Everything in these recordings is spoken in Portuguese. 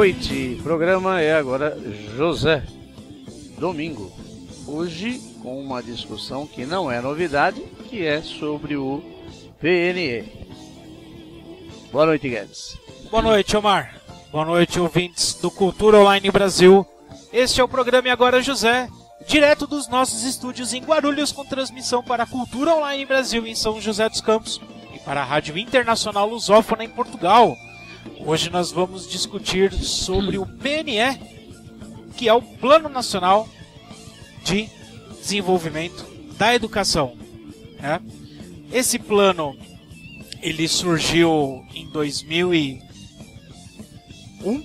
noite. O programa é agora José. Domingo. Hoje com uma discussão que não é novidade, que é sobre o PNE. Boa noite, Guedes. Boa noite, Omar. Boa noite, ouvintes do Cultura Online Brasil. Este é o programa E Agora José, direto dos nossos estúdios em Guarulhos, com transmissão para a Cultura Online Brasil em São José dos Campos e para a Rádio Internacional Lusófona em Portugal. Hoje nós vamos discutir sobre o PNE, que é o Plano Nacional de Desenvolvimento da Educação. Esse plano, ele surgiu em 2001,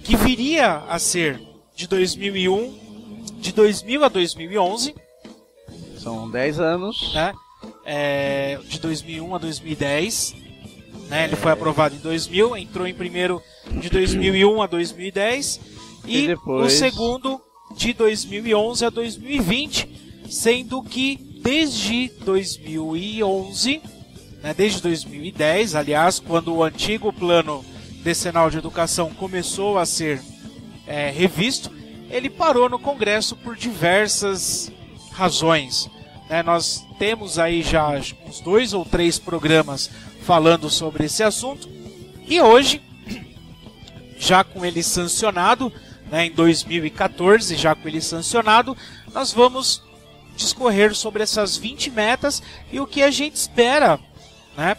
que viria a ser de 2001, de 2000 a 2011. São 10 anos. De 2001 a 2010. Ele foi aprovado em 2000, entrou em primeiro de 2001 a 2010 e depois o segundo de 2011 a 2020, sendo que desde 2011, desde 2010, aliás, quando o antigo Plano Decenal de Educação começou a ser revisto, ele parou no Congresso por diversas razões. Nós temos aí já uns 2 ou 3 programas falando sobre esse assunto, e hoje, já com ele sancionado, em 2014, já com ele sancionado, nós vamos discorrer sobre essas 20 metas e o que a gente espera,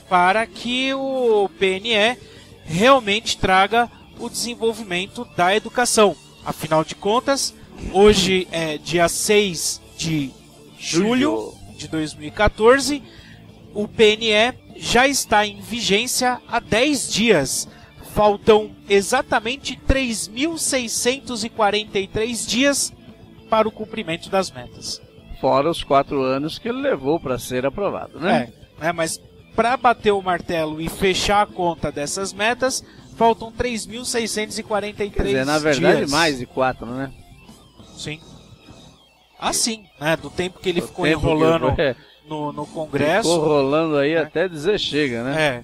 para que o PNE realmente traga o desenvolvimento da educação. Afinal de contas, hoje é dia 6 de julho de 2014, o PNE já está em vigência há 10 dias. Faltam exatamente 3.643 dias para o cumprimento das metas. Fora os 4 anos que ele levou para ser aprovado, mas para bater o martelo e fechar a conta dessas metas, faltam 3.643 Quer dizer, na verdade, dias. Mais de 4, né? Sim. Assim, do tempo que ele ficou enrolando no Congresso. Ficou rolando aí até dizer chega, né?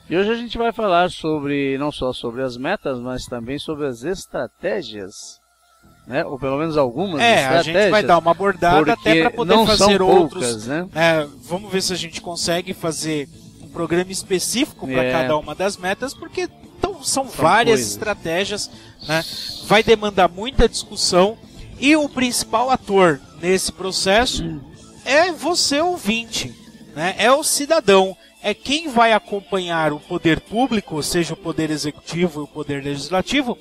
E hoje a gente vai falar sobre, não só sobre as metas, mas também sobre as estratégias, ou pelo menos algumas estratégias. A gente vai dar uma abordada até para poder fazer outros. Vamos ver se a gente consegue fazer um programa específico para cada uma das metas, porque são várias estratégias, vai demandar muita discussão, e o principal ator nesse processo é você, ouvinte, é o cidadão. É quem vai acompanhar o poder público, seja o poder executivo e o poder legislativo,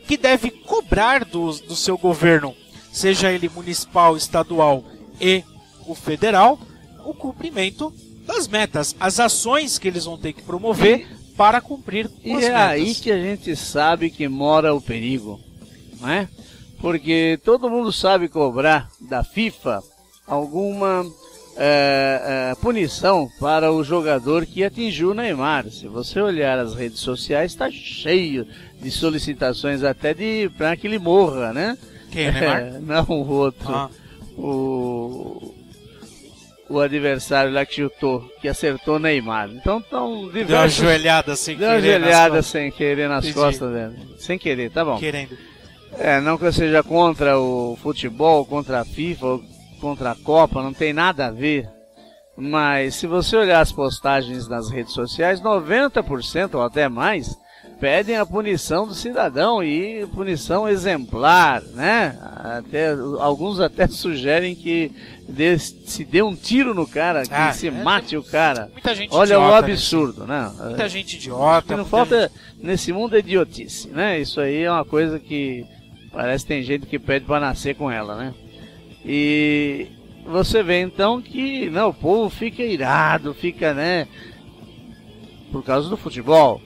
que deve cobrar do seu governo, seja ele municipal, estadual e o federal, o cumprimento das metas, as ações que eles vão ter que promover para cumprir com as metas. E é aí que a gente sabe que mora o perigo, Porque todo mundo sabe cobrar da FIFA alguma punição para o jogador que atingiu o Neymar. Se você olhar as redes sociais, está cheio de solicitações até para que ele morra, Quem, o Neymar? Não, o outro. O adversário lá que chutou, que acertou o Neymar. Então estão diversos. Deu uma joelhada sem querer nas costas dele. Sem querer, tá bom. Querendo. Não que eu seja contra o futebol, contra a FIFA, contra a Copa, não tem nada a ver. Mas se você olhar as postagens nas redes sociais, 90% ou até mais pedem a punição do cidadão, e punição exemplar, alguns até sugerem que se dê um tiro no cara, que se mate o cara. Muita gente Olha idiota, o absurdo, Muita gente idiota. O que não falta nesse mundo é idiotice, Isso aí é uma coisa que parece que tem gente que pede para nascer com ela, E você vê então que o povo fica irado, fica, por causa do futebol,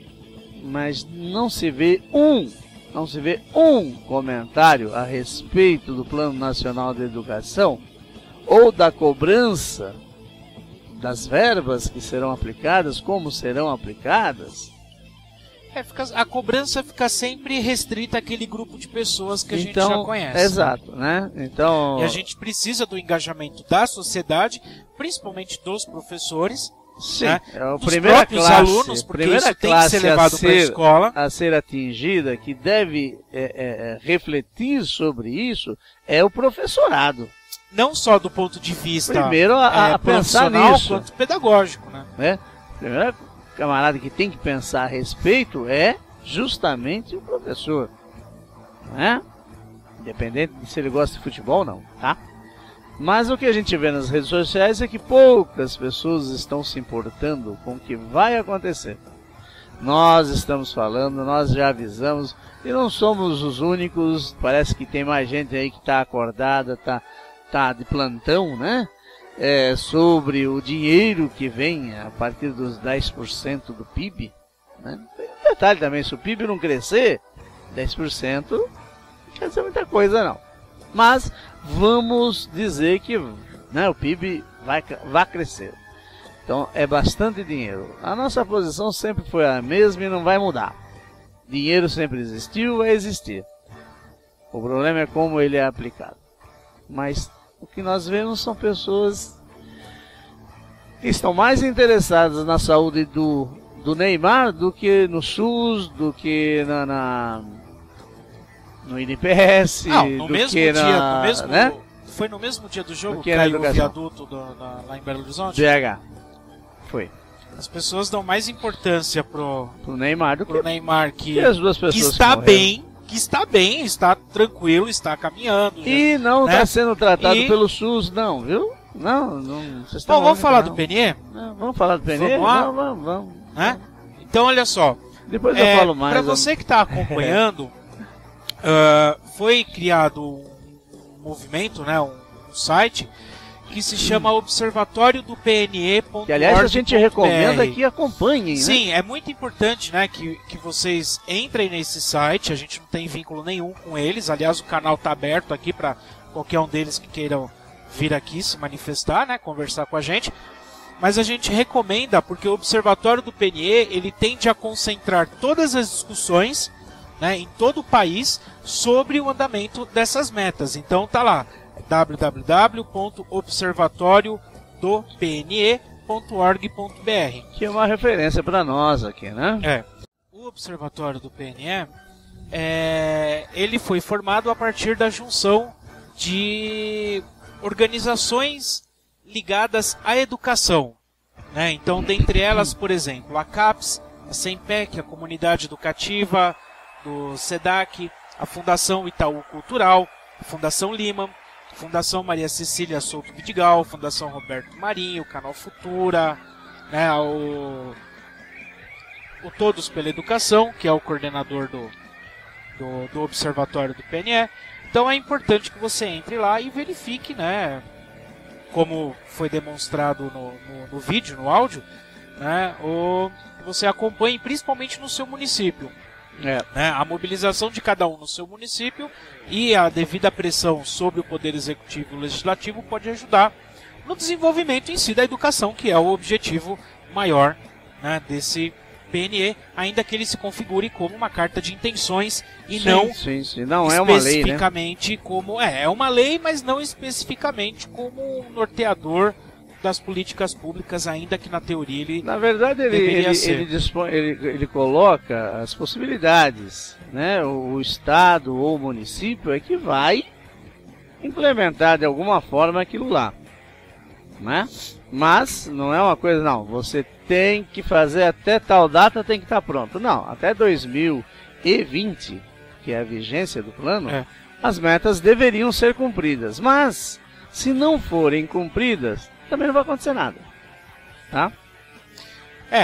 mas não se vê um comentário a respeito do Plano Nacional de Educação ou da cobrança das verbas que serão aplicadas, como serão aplicadas. A cobrança fica sempre restrita àquele grupo de pessoas que a gente já conhece. Exato, Então... E a gente precisa do engajamento da sociedade, principalmente dos professores, Sim, né? é a Dos primeira próprios classe, alunos, porque primeira isso tem que classe ser levado para a escola. A ser atingida, que deve refletir sobre isso, é o professorado. Não só do ponto de vista primeiro a pensar nisso, quanto pedagógico, né? Primeiro camarada que tem que pensar a respeito é justamente o professor, né? Independente de se ele gosta de futebol ou não, tá? Mas o que a gente vê nas redes sociais é que poucas pessoas estão se importando com o que vai acontecer. Nós estamos falando, nós já avisamos, e não somos os únicos, parece que tem mais gente aí que está acordada, tá de plantão, né? Sobre o dinheiro que vem a partir dos 10% do PIB, né? Tem um detalhe também, se o PIB não crescer, 10% não quer dizer muita coisa não. Mas vamos dizer que, né, o PIB vai crescer. Então é bastante dinheiro. A nossa posição sempre foi a mesma e não vai mudar. Dinheiro sempre existiu, vai existir. O problema é como ele é aplicado. Mas o que nós vemos são pessoas que estão mais interessadas na saúde do Neymar do que no SUS, do que no INPS, no do mesmo que dia, né? Foi no mesmo dia do jogo Do que que na caiu o educação. viaduto lá em Belo Horizonte? BH. Foi. As pessoas dão mais importância pro Neymar do que Neymar, que as duas pessoas está que bem, está tranquilo, está caminhando. E não está, né, sendo tratado pelo SUS, não, viu? Não. Bom, vamos falar do PNE? Vamos falar do PNE? Vamos. Né? Então, olha só. Depois eu falo mais. Para você que está acompanhando, foi criado um movimento, né, um site que se chama Observatório do PNE.org. Que, aliás, a gente recomenda que acompanhem, Sim, né? é muito importante, né, que vocês entrem nesse site. A gente não tem vínculo nenhum com eles. Aliás, o canal está aberto aqui para qualquer um deles que queiram vir aqui se manifestar, né, conversar com a gente. Mas a gente recomenda porque o Observatório do PNE, ele tende a concentrar todas as discussões, né, em todo o país sobre o andamento dessas metas. Então tá lá, www.observatoriodopne.org.br, que é uma referência para nós aqui, né? O Observatório do PNE, ele foi formado a partir da junção de organizações ligadas à educação, né? Então, dentre elas, por exemplo, a CAPES, a SEMPEC, a Comunidade Educativa do SEDAC, a Fundação Itaú Cultural, a Fundação Lima, a Fundação Maria Cecília Souto Vidigal, a Fundação Roberto Marinho, o Canal Futura, né, o Todos pela Educação, que é o coordenador do Observatório do PNE. Então é importante que você entre lá e verifique, né, como foi demonstrado no vídeo, no áudio, né, que você acompanhe principalmente no seu município. Né, a mobilização de cada um no seu município e a devida pressão sobre o Poder Executivo e o Legislativo pode ajudar no desenvolvimento em si da educação, que é o objetivo maior, né, desse PNE, ainda que ele se configure como uma carta de intenções e não é uma lei, especificamente, né? Como é uma lei, mas não especificamente como um norteador das políticas públicas, ainda que na teoria ele, na verdade, ele coloca as possibilidades, né? O Estado ou o município é que vai implementar de alguma forma aquilo lá, né? Mas não é uma coisa, não, você tem que fazer até tal data, tem que estar pronto. Não, até 2020, que é a vigência do plano, as metas deveriam ser cumpridas. Mas, se não forem cumpridas, também não vai acontecer nada, tá?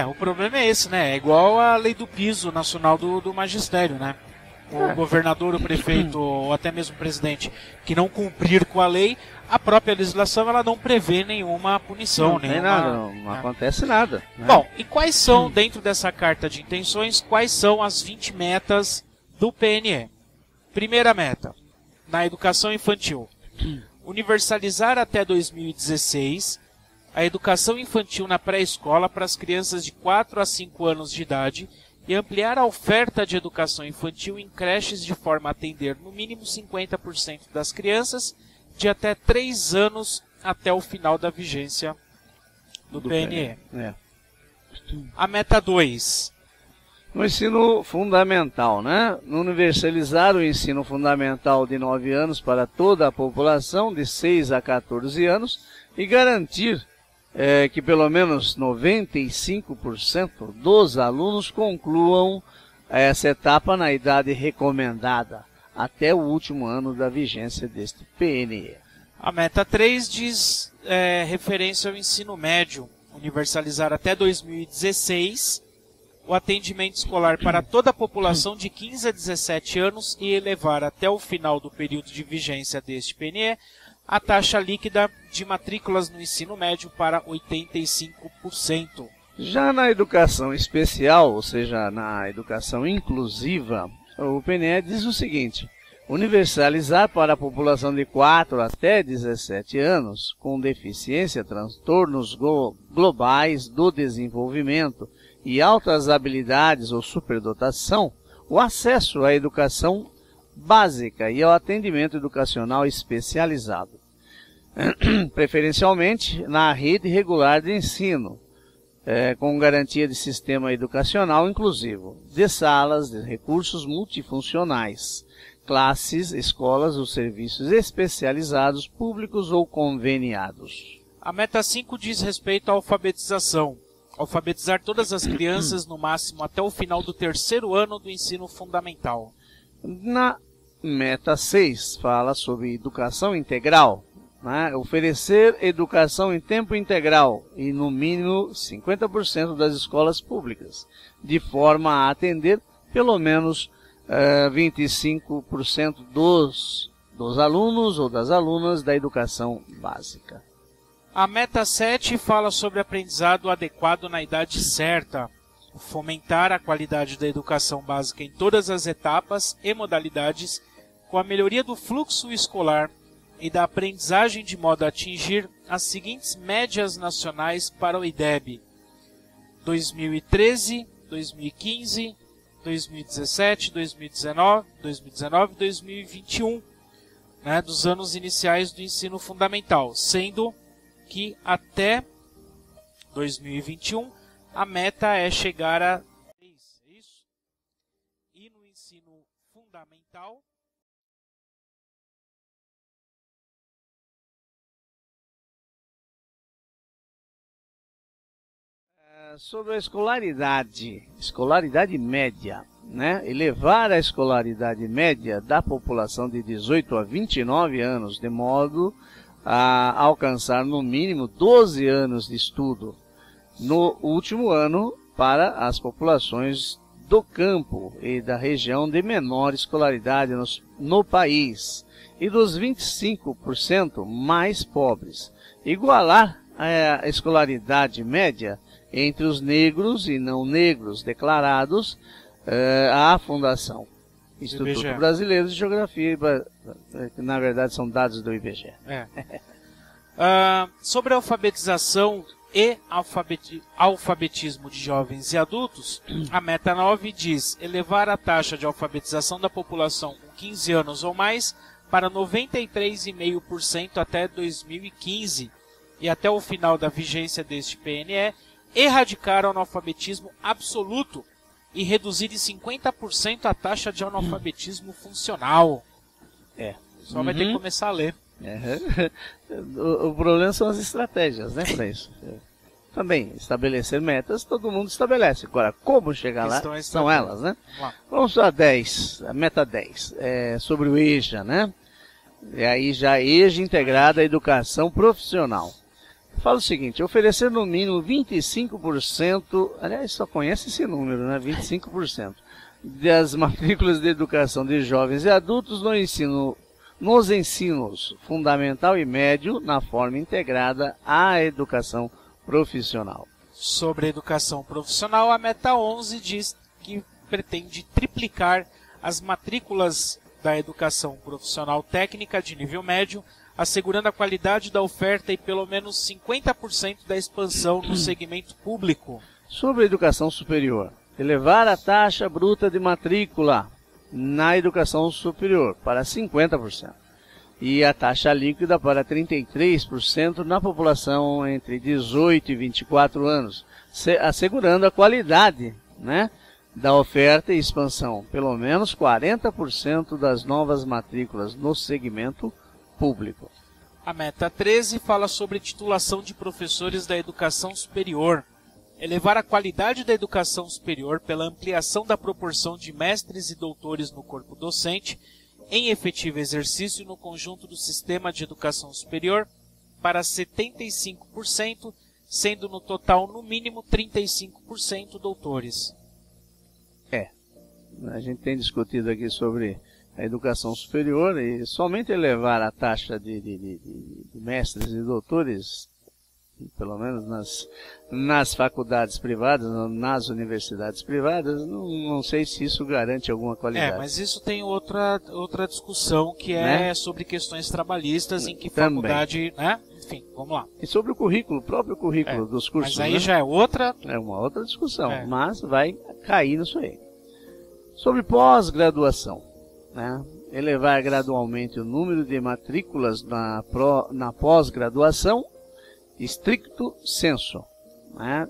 O problema é esse, né? É igual a lei do piso nacional do magistério, né? O governador, o prefeito ou até mesmo o presidente que não cumprir com a lei, a própria legislação ela não prevê nenhuma punição. Não tem nada, não acontece nada, né? Bom, e quais são, dentro dessa carta de intenções, quais são as 20 metas do PNE? Primeira meta, na educação infantil. Universalizar até 2016 a educação infantil na pré-escola para as crianças de 4 a 5 anos de idade e ampliar a oferta de educação infantil em creches de forma a atender no mínimo 50% das crianças de até 3 anos até o final da vigência do PNE. A meta 2. No ensino fundamental, né? Universalizar o ensino fundamental de 9 anos para toda a população de 6 a 14 anos e garantir que pelo menos 95% dos alunos concluam essa etapa na idade recomendada, até o último ano da vigência deste PNE. A meta 3 diz referência ao ensino médio, universalizar até 2016 o atendimento escolar para toda a população de 15 a 17 anos e elevar até o final do período de vigência deste PNE a taxa líquida de matrículas no ensino médio para 85%. Já na educação especial, ou seja, na educação inclusiva, o PNE diz o seguinte: universalizar para a população de 4 até 17 anos com deficiência, transtornos globais do desenvolvimento e altas habilidades ou superdotação, o acesso à educação básica e ao atendimento educacional especializado, preferencialmente na rede regular de ensino, com garantia de sistema educacional inclusivo, de salas, de recursos multifuncionais, classes, escolas ou serviços especializados, públicos ou conveniados. A meta 5 diz respeito à alfabetização. Alfabetizar todas as crianças no máximo até o final do 3º ano do ensino fundamental. Na meta 6 fala sobre educação integral, né? Oferecer educação em tempo integral e no mínimo 50% das escolas públicas, de forma a atender pelo menos 25% dos alunos ou das alunas da educação básica. A meta 7 fala sobre aprendizado adequado na idade certa, fomentar a qualidade da educação básica em todas as etapas e modalidades, com a melhoria do fluxo escolar e da aprendizagem de modo a atingir as seguintes médias nacionais para o IDEB: 2013, 2015, 2017, 2019 e 2021, né, dos anos iniciais do ensino fundamental, sendo que até 2021 a meta é chegar a 3, isso? E no ensino fundamental sobre a escolaridade média, né? Elevar a escolaridade média da população de 18 a 29 anos, de modo a alcançar no mínimo 12 anos de estudo no último ano para as populações do campo e da região de menor escolaridade no país e dos 25% mais pobres. Igualar a escolaridade média entre os negros e não negros declarados à Fundação Instituto IBGE. Brasileiro de Geografia, que na verdade são dados do IBGE. Sobre a alfabetização e alfabetismo de jovens e adultos, a meta 9 diz elevar a taxa de alfabetização da população com 15 anos ou mais para 93,5% até 2015 e até o final da vigência deste PNE, erradicar o analfabetismo absoluto e reduzir em 50% a taxa de analfabetismo funcional. Só vai ter que começar a ler. O problema são as estratégias, né, para isso. Também, estabelecer metas, todo mundo estabelece. Agora, como chegar lá, são elas, né? Vamos para a meta 10, sobre o EJA, né? E aí já EJA integrada à educação profissional. Fala o seguinte: oferecer no mínimo 25%, aliás, só conhece esse número, né? 25% das matrículas de educação de jovens e adultos nos ensinos fundamental e médio, na forma integrada à educação profissional. Sobre a educação profissional, a meta 11 diz que pretende triplicar as matrículas da educação profissional técnica de nível médio, assegurando a qualidade da oferta e pelo menos 50% da expansão no segmento público. Sobre a educação superior, elevar a taxa bruta de matrícula na educação superior para 50%. e a taxa líquida para 33% na população entre 18 e 24 anos, assegurando a qualidade, né, da oferta e expansão, pelo menos 40% das novas matrículas no segmento público. A meta 13 fala sobre titulação de professores da educação superior. Elevar a qualidade da educação superior pela ampliação da proporção de mestres e doutores no corpo docente em efetivo exercício no conjunto do sistema de educação superior para 75%, sendo no total no mínimo 35% doutores. A gente tem discutido aqui sobre a educação superior e somente elevar a taxa de mestres e doutores, pelo menos nas faculdades privadas, nas universidades privadas, não sei se isso garante alguma qualidade. Mas isso tem outra discussão que é sobre questões trabalhistas, em que faculdade, né? Enfim, vamos lá. E sobre o currículo, o próprio currículo dos cursos. Mas aí já é outra... É uma outra discussão, mas vai cair nisso aí. Sobre pós-graduação, né? Elevar gradualmente o número de matrículas na pós-graduação, stricto sensu, né?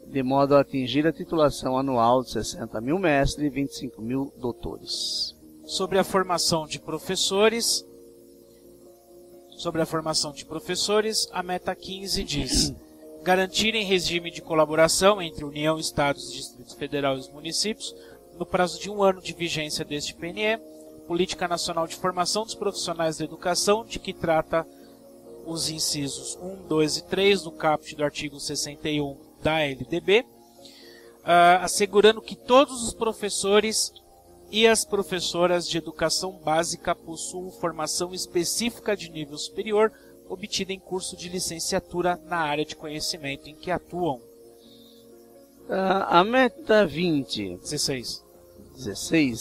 De modo a atingir a titulação anual de 60 mil mestres e 25 mil doutores. Sobre a formação de professores, a meta 15 diz: garantir em regime de colaboração entre União, Estados, Distrito Federal e os municípios, no prazo de 1 ano de vigência deste PNE, Política Nacional de Formação dos Profissionais da Educação, de que trata os incisos 1, 2 e 3 do caput do artigo 61 da LDB, assegurando que todos os professores e as professoras de educação básica possuam formação específica de nível superior, obtida em curso de licenciatura na área de conhecimento em que atuam. A meta 20. 16,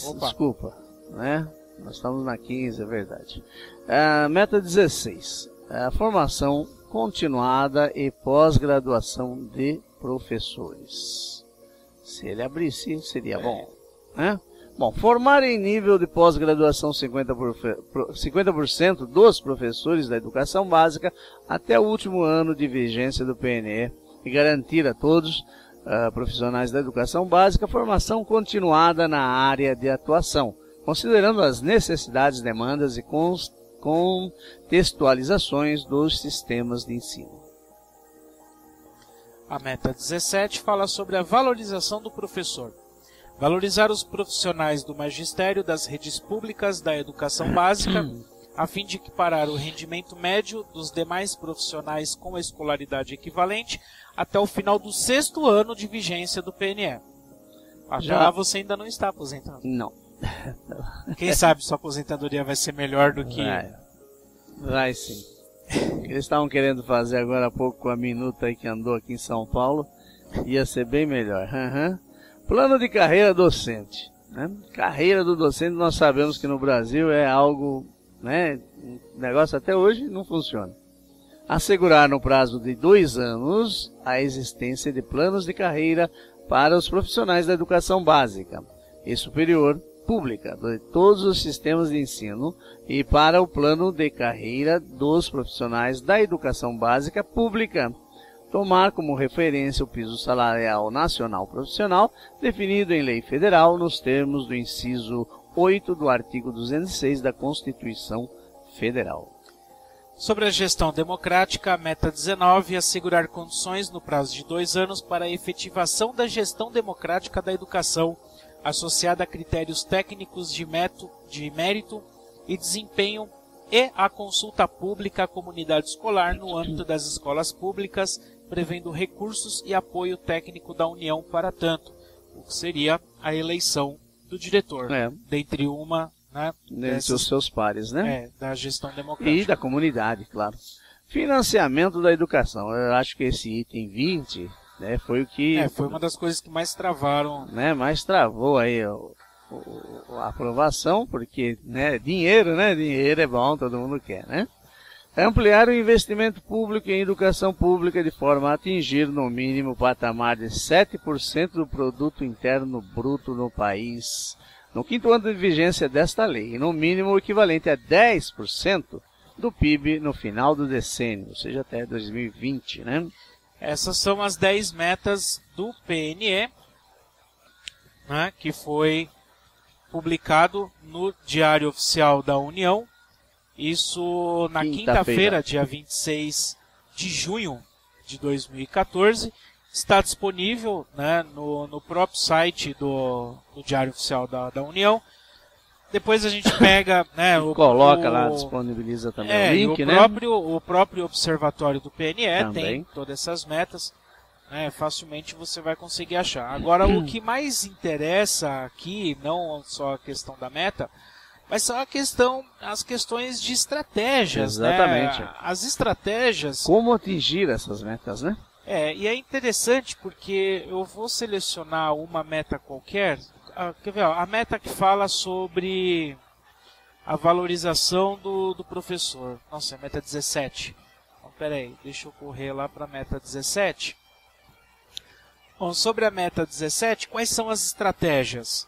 Opa. Desculpa, né? Nós estamos na 15, é verdade. Meta 16, a formação continuada e pós-graduação de professores. Se ele abrisse, seria bom, né? Bom, formar em nível de pós-graduação 50% dos professores da educação básica até o último ano de vigência do PNE e garantir a todos profissionais da educação básica formação continuada na área de atuação, considerando as necessidades, demandas e contextualizações dos sistemas de ensino. A meta 17 fala sobre a valorização do professor. Valorizar os profissionais do magistério das redes públicas da educação básica, a fim de equiparar o rendimento médio dos demais profissionais com a escolaridade equivalente até o final do 6º ano de vigência do PNE. Até lá você ainda não está aposentado. Não. Quem sabe sua aposentadoria vai ser melhor do que... Vai sim. Eles estavam querendo fazer agora há pouco com a minuta aí que andou aqui em São Paulo. Ia ser bem melhor. Plano de carreira docente, né? Carreira do docente, nós sabemos que no Brasil é algo, né? O negócio até hoje não funciona. Assegurar no prazo de 2 anos a existência de planos de carreira para os profissionais da educação básica e superior pública de todos os sistemas de ensino e para o plano de carreira dos profissionais da educação básica pública. Tomar como referência o piso salarial nacional profissional, definido em lei federal nos termos do inciso 8 do artigo 206 da Constituição Federal. Sobre a gestão democrática, a meta 19 é assegurar condições no prazo de 2 anos para a efetivação da gestão democrática da educação, associada a critérios técnicos de mérito e desempenho e a consulta pública à comunidade escolar no âmbito das escolas públicas, prevendo recursos e apoio técnico da União para tanto, o que seria a eleição do diretor, dentre uma, né, dentre os seus pares, né? Da gestão democrática. E da comunidade, claro. Financiamento da educação. Eu acho que esse item 20, né, foi o que... foi uma das coisas que mais travaram. Né, mais travou aí a aprovação, porque, né, dinheiro é bom, todo mundo quer, né? Ampliar o investimento público em educação pública de forma a atingir no mínimo o patamar de 7% do produto interno bruto no país no 5º ano de vigência desta lei, e no mínimo o equivalente a 10% do PIB no final do decênio, ou seja, até 2020, né? Essas são as 10 metas do PNE, né, que foi publicado no Diário Oficial da União, isso na quinta-feira, dia 26 de junho de 2014, está disponível, né, no próprio site do Diário Oficial da União. Depois a gente pega, né, coloca lá, disponibiliza também o link, né? O próprio observatório do PNE também tem todas essas metas, né, facilmente você vai conseguir achar. Agora, o que mais interessa aqui, não só a questão da meta, mas são as questões de estratégias. Exatamente. Né? As estratégias... Como atingir essas metas, né? E é interessante porque eu vou selecionar uma meta qualquer. Quer ver? A meta que fala sobre a valorização do professor. Nossa, é a meta 17. Então, peraí, deixa eu correr lá para a meta 17. Bom, sobre a meta 17, quais são as estratégias?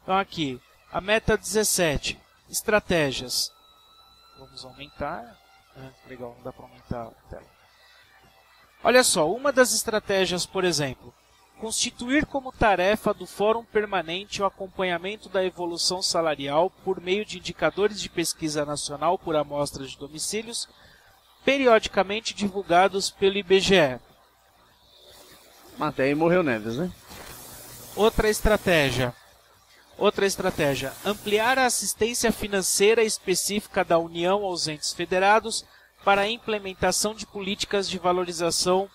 Então aqui, a meta 17, estratégias. Vamos aumentar. Legal, não dá para aumentar a tela. Olha só, uma das estratégias, por exemplo, constituir como tarefa do Fórum Permanente o acompanhamento da evolução salarial por meio de indicadores de pesquisa nacional por amostra de domicílios, periodicamente divulgados pelo IBGE. Até aí morreu Neves, né? Outra estratégia, ampliar a assistência financeira específica da União aos entes federados para a implementação de políticas de valorização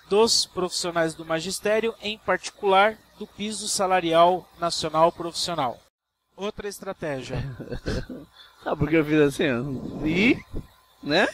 dos profissionais do magistério, em particular do piso salarial nacional profissional. Outra estratégia. Porque eu fiz assim, né?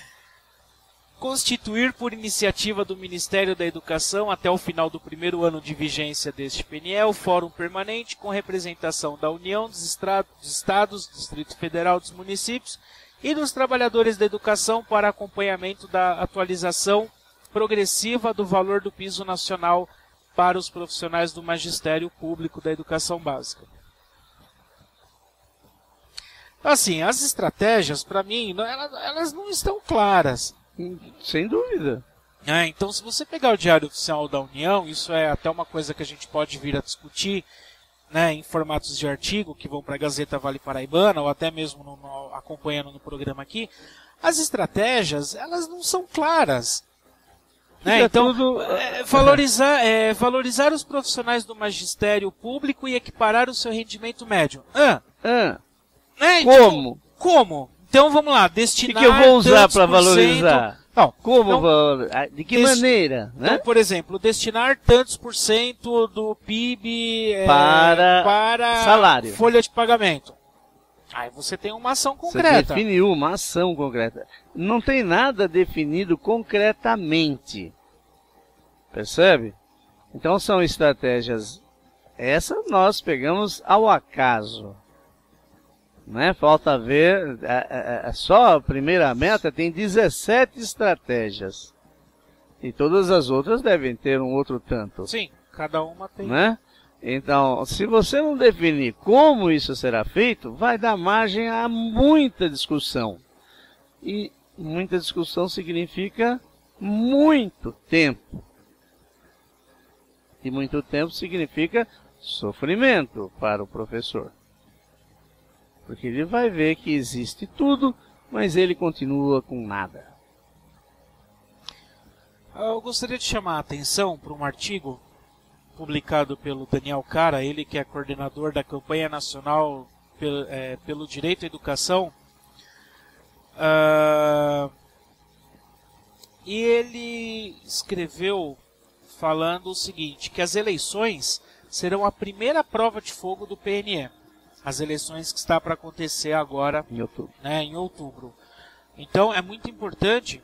Constituir por iniciativa do Ministério da Educação até o final do primeiro ano de vigência deste PNE o Fórum Permanente com representação da União, dos Estados, do Distrito Federal, dos municípios e dos trabalhadores da educação para acompanhamento da atualização progressiva do valor do piso nacional para os profissionais do magistério público da educação básica. Assim, as estratégias, para mim, elas não estão claras. Sem dúvida. Então, se você pegar o Diário Oficial da União, isso é até uma coisa que a gente pode vir a discutir, né, em formatos de artigo que vão para a Gazeta Vale Paraibana ou até mesmo acompanhando no programa aqui, as estratégias, elas não são claras. Né? Então, valorizar os profissionais do magistério público e equiparar o seu rendimento médio. Né? Como? Como? Então vamos lá, destinar... O que eu vou usar para valorizar? Não, como? De que maneira? Né? Então, por exemplo, destinar tantos por cento do PIB para salário, folha de pagamento. Aí você tem uma ação concreta. Você definiu uma ação concreta. Não tem nada definido concretamente. Percebe? Então são estratégias. Essa nós pegamos ao acaso. Né? Falta ver. Só a primeira meta tem 17 estratégias. E todas as outras devem ter um outro tanto. Sim, cada uma tem. Né? Então, se você não definir como isso será feito, vai dar margem a muita discussão. E muita discussão significa muito tempo. E muito tempo significa sofrimento para o professor. Porque ele vai ver que existe tudo, mas ele continua com nada. Eu gostaria de chamar a atenção para um artigo publicado pelo Daniel Cara, ele que é coordenador da campanha nacional pelo direito à educação, e ele escreveu falando o seguinte, que as eleições serão a primeira prova de fogo do PNE, as eleições que está para acontecer agora em outubro. Então é muito importante,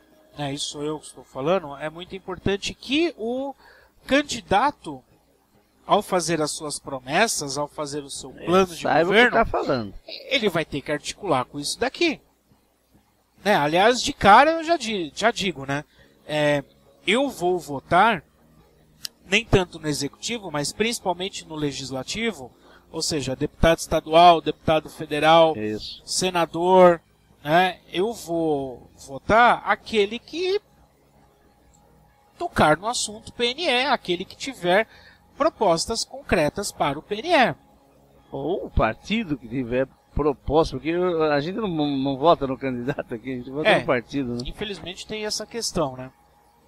isso sou eu que estou falando, é muito importante que o candidato, ao fazer as suas promessas, ao fazer o seu plano de governo, tá falando. Ele vai ter que articular com isso daqui. Aliás, de cara eu já digo, eu vou votar, nem tanto no executivo, mas principalmente no legislativo, ou seja, deputado estadual, deputado federal, senador, eu vou votar aquele que tocar no assunto PNE, aquele que tiver propostas concretas para o PNE. Ou o partido que tiver proposta, porque a gente não vota no candidato aqui, a gente vota no partido, né? Infelizmente tem essa questão, né?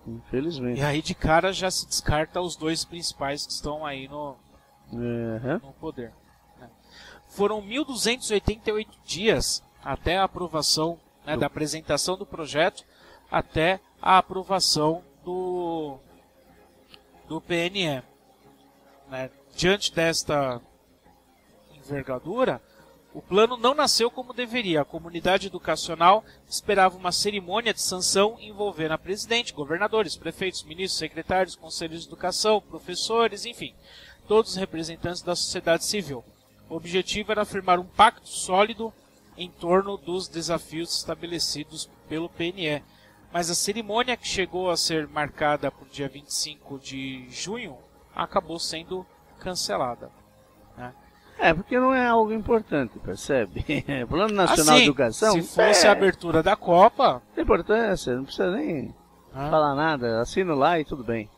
Infelizmente. E aí de cara já se descarta os dois principais que estão aí no poder. Né? Foram 1.288 dias até a aprovação, da apresentação do projeto até a aprovação do PNE. Né? Diante desta envergadura, o plano não nasceu como deveria. A comunidade educacional esperava uma cerimônia de sanção envolvendo a presidente, governadores, prefeitos, ministros, secretários, conselhos de educação, professores, enfim, todos os representantes da sociedade civil. O objetivo era firmar um pacto sólido em torno dos desafios estabelecidos pelo PNE. Mas a cerimônia, que chegou a ser marcada para o dia 25 de junho, acabou sendo cancelada. Né? Porque não é algo importante, percebe? Plano Nacional de Educação... Se fosse a abertura da Copa... Tem importância, não precisa nem falar nada, assino lá e tudo bem.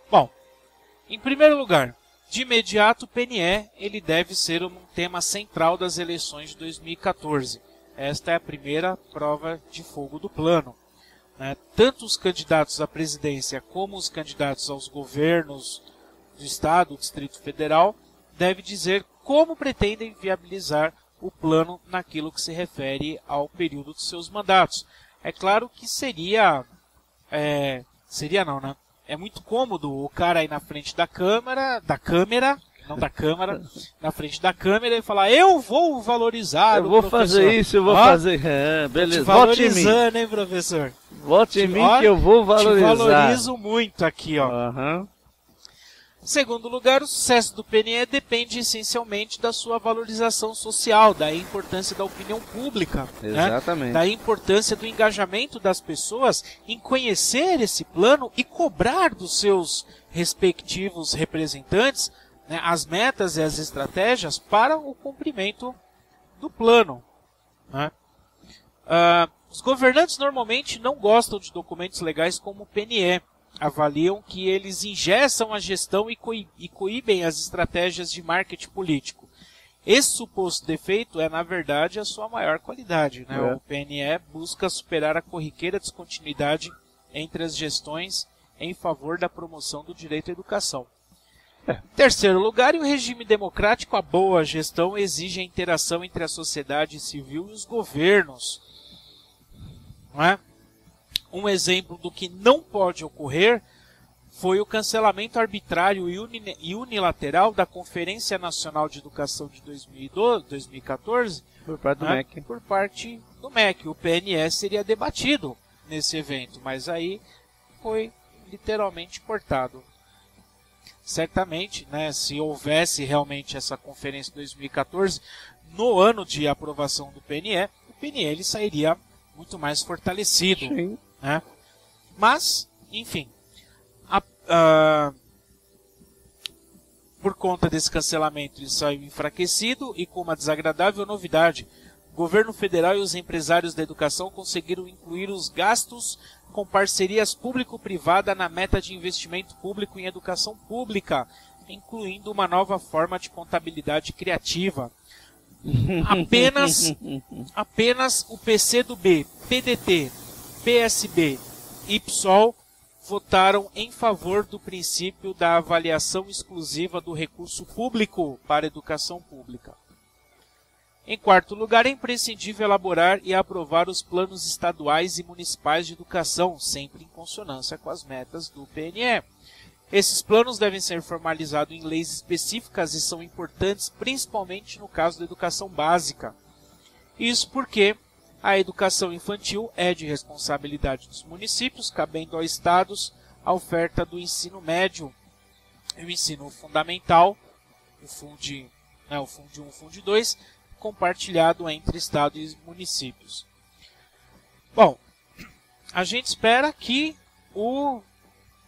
Bom, em primeiro lugar, de imediato o PNE ele deve ser um tema central das eleições de 2014. Esta é a primeira prova de fogo do plano. Né? Tanto os candidatos à presidência como os candidatos aos governos do Estado, do Distrito Federal, devem dizer como pretendem viabilizar o plano naquilo que se refere ao período dos seus mandatos. É claro que é muito cômodo o cara aí na frente na frente da câmera e falar: eu vou valorizar eu vou fazer isso, eu vou fazer. Beleza, vote em mim. Hein, professor? Vote em mim que eu vou valorizar. Te valorizo muito aqui, ó. Em segundo lugar, o sucesso do PNE depende essencialmente da sua valorização social, da importância da opinião pública, exatamente, da importância do engajamento das pessoas em conhecer esse plano e cobrar dos seus respectivos representantes as metas e as estratégias para o cumprimento do plano. Os governantes normalmente não gostam de documentos legais como o PNE. Avaliam que eles engessam a gestão e coíbem as estratégias de marketing político. Esse suposto defeito é, na verdade, a sua maior qualidade. O PNE busca superar a corriqueira descontinuidade entre as gestões em favor da promoção do direito à educação. Em terceiro lugar, o regime democrático, a boa gestão, exige a interação entre a sociedade civil e os governos. Um exemplo do que não pode ocorrer foi o cancelamento arbitrário e unilateral da Conferência Nacional de Educação de 2014 por parte do MEC. Por parte do MEC. O PNE seria debatido nesse evento, mas aí foi literalmente cortado. Certamente, se houvesse realmente essa conferência de 2014, no ano de aprovação do PNE, o PNE ele sairia muito mais fortalecido. Sim. Mas, enfim, por conta desse cancelamento ele saiu enfraquecido e com uma desagradável novidade. O governo federal e os empresários da educação conseguiram incluir os gastos com parcerias público-privada na meta de investimento público em educação pública, incluindo uma nova forma de contabilidade criativa. Apenas o PCdoB, PDT, PSB e PSOL votaram em favor do princípio da avaliação exclusiva do recurso público para a educação pública. Em quarto lugar, é imprescindível elaborar e aprovar os planos estaduais e municipais de educação, sempre em consonância com as metas do PNE. Esses planos devem ser formalizados em leis específicas e são importantes principalmente no caso da educação básica. Isso porque a educação infantil é de responsabilidade dos municípios, cabendo aos estados a oferta do ensino médio e o ensino fundamental, o Fundi 1 e Fundi 2, compartilhado entre estado e municípios. Bom, a gente espera que o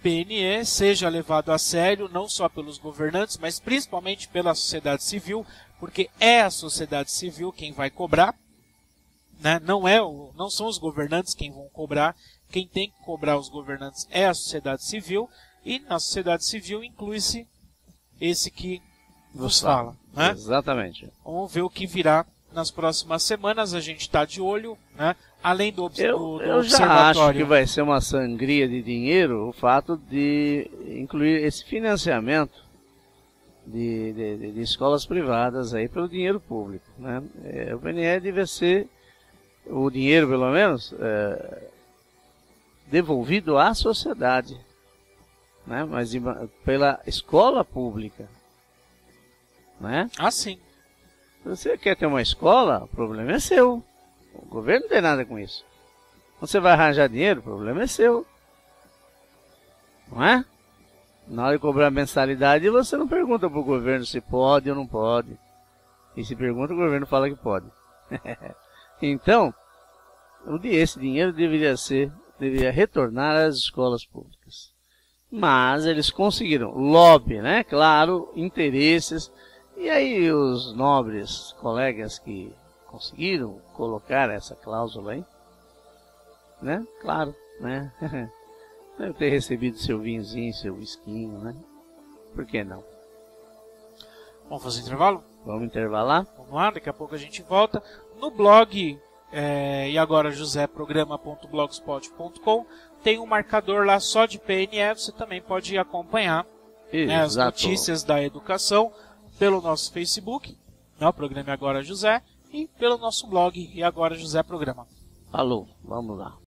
PNE seja levado a sério, não só pelos governantes, mas principalmente pela sociedade civil, porque é a sociedade civil quem vai cobrar. né? Não são os governantes quem vão cobrar. Quem tem que cobrar os governantes é a sociedade civil. E na sociedade civil inclui-se esse que nos fala. Né? Exatamente. Vamos ver o que virá nas próximas semanas. A gente está de olho, né? Além do eu já acho que vai ser uma sangria de dinheiro o fato de incluir esse financiamento de escolas privadas aí pelo dinheiro público, né? O PNE deve ser o dinheiro, pelo menos, devolvido à sociedade, né? Mas pela escola pública, né? Ah, sim. Se você quer ter uma escola, o problema é seu. O governo não tem nada com isso. Você vai arranjar dinheiro, o problema é seu. Não é? Na hora de cobrar mensalidade, você não pergunta para o governo se pode ou não pode. E se pergunta, o governo fala que pode. Então, esse dinheiro deveria retornar às escolas públicas. Mas eles conseguiram. Lobby, né? Claro, interesses. E aí os nobres colegas que conseguiram colocar essa cláusula aí, né? Claro, né? Deve ter recebido seu vinhozinho, seu whiskinho, né? Por que não? Vamos fazer intervalo? Vamos intervalar? Vamos lá, daqui a pouco a gente volta. No blog e agora joseprograma.blogspot.com tem um marcador lá só de PNE, você também pode acompanhar, né, as notícias da educação pelo nosso Facebook, né, o programa Agora José, e pelo nosso blog e agora José Programa. Alô, vamos lá.